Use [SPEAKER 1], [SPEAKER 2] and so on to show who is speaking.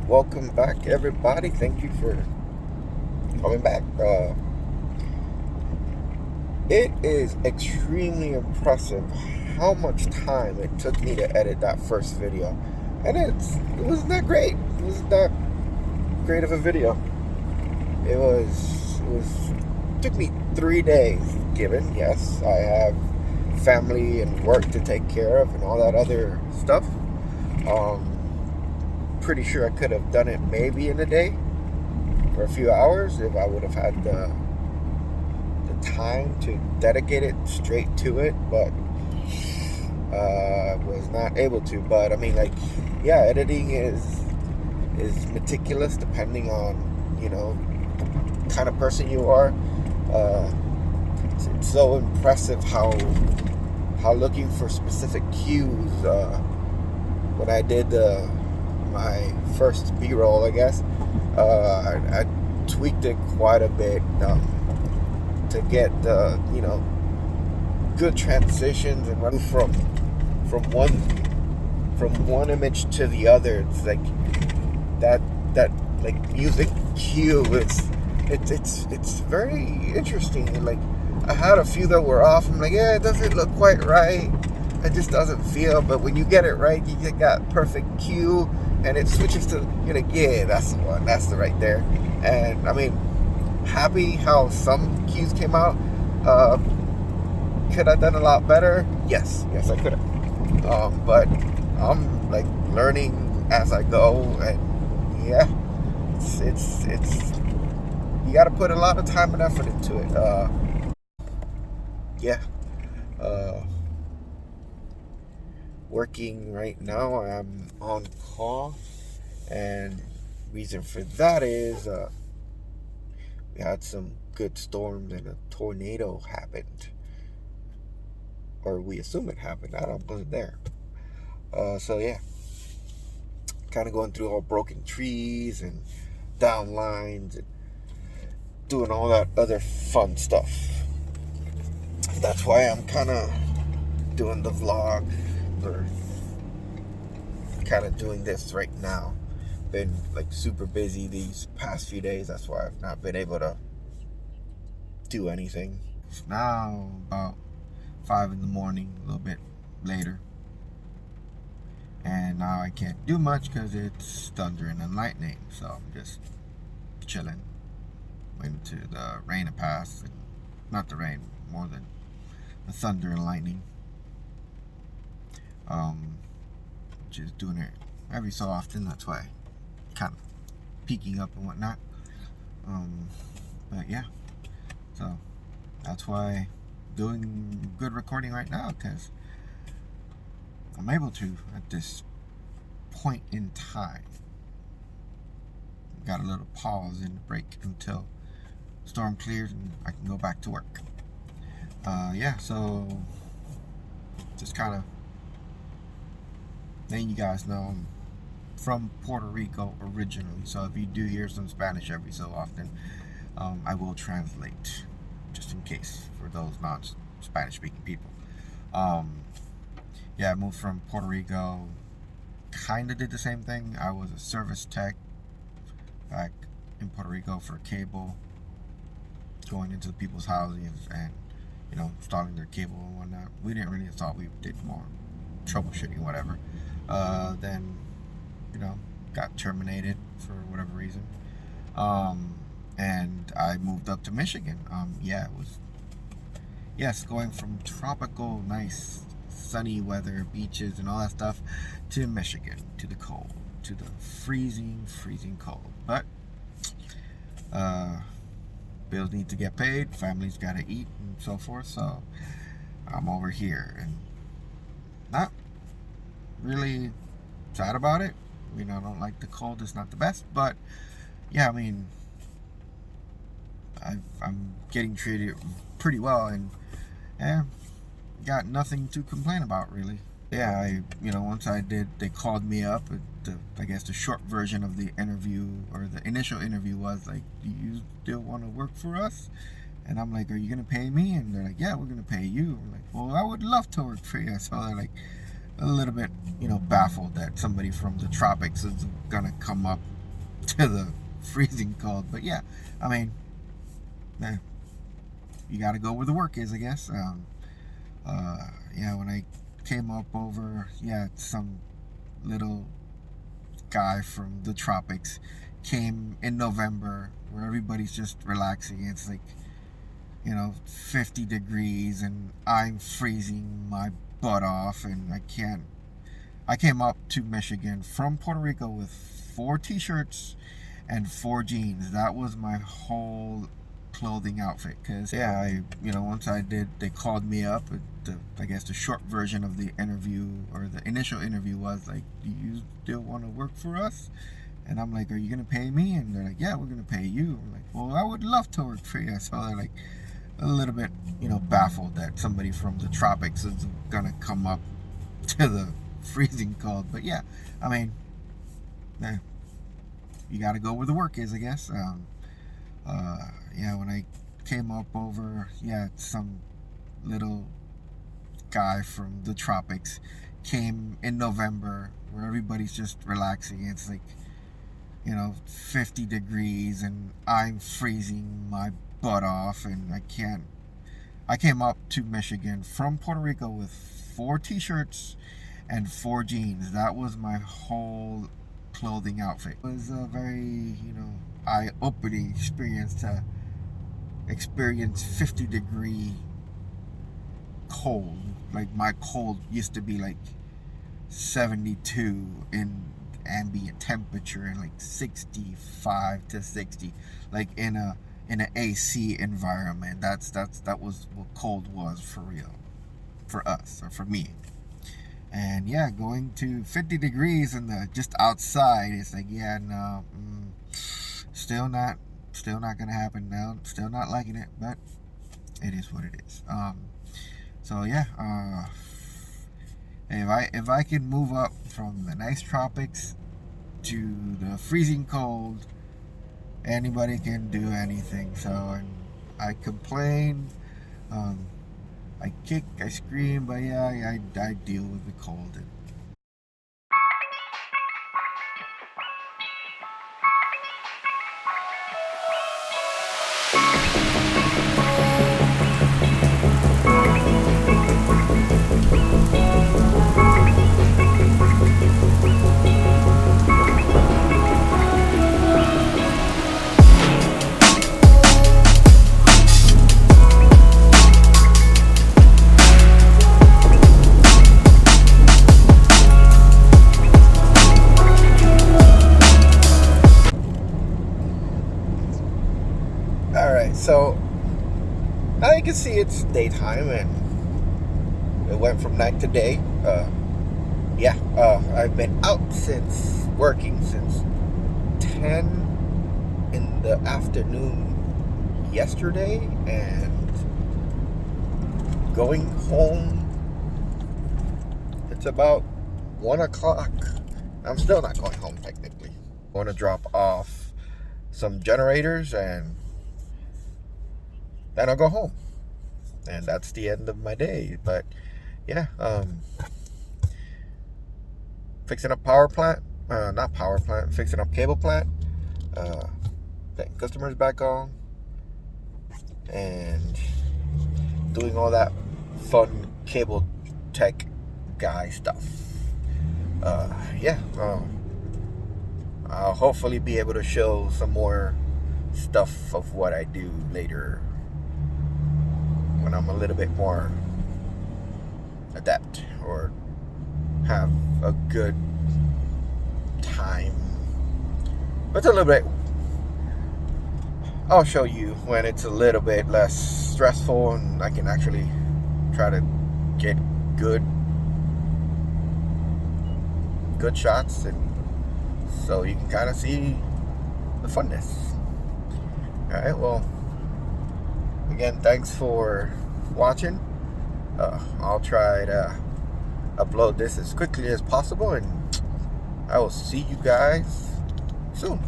[SPEAKER 1] Welcome back, everybody. Thank you for coming back. It is extremely impressive how much time it took me to edit that first video, and it wasn't that great. It wasn't that great of a video. It took me 3 days. Given, yes, I have family and work to take care of and all that other stuff. Um, Pretty sure I could have done it maybe in a day for a few hours if I would have had the time to dedicate it straight to it, but was not able to. But I mean, like, yeah, editing is meticulous depending on kind of person you are. It's so impressive how looking for specific cues. When I did my first B-roll, I guess, I tweaked it quite a bit to get good transitions and run from one image to the other. It's like that like music cue. It's very interesting. And like, I had a few that were off. I'm like, yeah, it doesn't look quite right. It just doesn't feel. But when you get it right, you got perfect cue, and it switches to, you're like, yeah, that's the one. That's the right there. And I mean, happy how some cues came out. Could I done a lot better? Yes, I could have. But I'm like learning as I go, and yeah, it's you got to put a lot of time and effort into it. Yeah. Uh, Working right now. I'm on call, and reason for that is we had some good storms and a tornado happened, or we assume it happened. I wasn't there. So yeah, kind of going through all broken trees and down lines and doing all that other fun stuff. That's why I'm kind of doing the vlog, or kind of doing this right now. Been like super busy these past few days. That's why I've not been able to do anything. It's now about 5 in the morning, a little bit later, and now I can't do much because it's thundering and lightning. So I'm just chilling, waiting to the rain to pass. Not the rain, more than the thunder and lightning. Just doing it every so often. That's why kind of peeking up and whatnot. But yeah, so that's why doing good recording right now, because I'm able to at this point in time. Got a little pause in the break until storm clears and I can go back to work. Yeah, so just kind of letting you guys know I'm from Puerto Rico originally, so if you do hear some Spanish every so often, I will translate just in case for those non-Spanish speaking people. Yeah, I moved from Puerto Rico, kind of did the same thing. I was a service tech back in Puerto Rico for cable, going into people's houses and installing their cable and whatnot. We didn't really install, we did more troubleshooting, whatever. Then got terminated for whatever reason, and I moved up to Michigan. It was, yes, going from tropical, nice, sunny weather, beaches and all that stuff, to Michigan, to the cold, to the freezing cold. But bills need to get paid, families gotta eat and so forth, so I'm over here and not really sad about it. I don't like the cold, it's not the best, but yeah, I mean, I'm getting treated pretty well, and got nothing to complain about, really. Yeah, once I did, they called me up. I guess the short version of the interview, or the initial interview, was like, do you still want to work for us? And I'm like, are you going to pay me? And they're like, yeah, we're going to pay you. I'm like, well, I would love to work for you. So they're like, a little bit, baffled that somebody from the tropics is gonna come up to the freezing cold. But yeah, I mean, you got to go where the work is, I guess. Yeah, when I came up over, some little guy from the tropics came in November where everybody's just relaxing. It's like, 50 degrees and I'm freezing my butt off and I came up to Michigan from Puerto Rico with 4 t-shirts and 4 jeans. That was my whole clothing outfit. Because once I did, they called me up. I guess the short version of the interview, or the initial interview, was like, do you still want to work for us? And I'm like, are you gonna pay me? And they're like, yeah, we're gonna pay you. I'm like, well, I would love to work for you. So they're like a little bit baffled that somebody from the tropics is gonna come up to the freezing cold. But yeah, I mean, you got to go where the work is, I guess. Yeah, when I came up over, some little guy from the tropics came in November where everybody's just relaxing. It's like, 50 degrees and I'm freezing my butt off and I came up to Michigan from Puerto Rico with 4 t-shirts and 4 jeans. That was my whole clothing outfit. It was a very, eye-opening experience to experience 50-degree cold. Like, my cold used to be like 72 in ambient temperature and like 65 to 60, like in an AC environment. That was what cold was for real, for us, or for me. And yeah, going to 50 degrees and just outside, it's like, no, still not gonna happen now. Still not liking it, but it is what it is. So yeah, if I can move up from the nice tropics to the freezing cold, anybody can do anything. So, and I complain, I kick, I scream, but yeah, I deal with the cold. Alright, so now you can see it's daytime and it went from night to day. I've been out working since 10 in the afternoon yesterday, and going home, it's about 1 o'clock. I'm still not going home technically. I want to drop off some generators and then I'll go home. And that's the end of my day. But yeah, fixing up fixing up cable plant, getting customers back on, and doing all that fun cable tech guy stuff. I'll hopefully be able to show some more stuff of what I do later, when I'm a little bit more adept or have a good time. But it's a little bit, I'll show you when it's a little bit less stressful and I can actually try to get good shots, and so you can kind of see the funness. Alright, well, again, thanks for watching. I'll try to upload this as quickly as possible, and I will see you guys soon.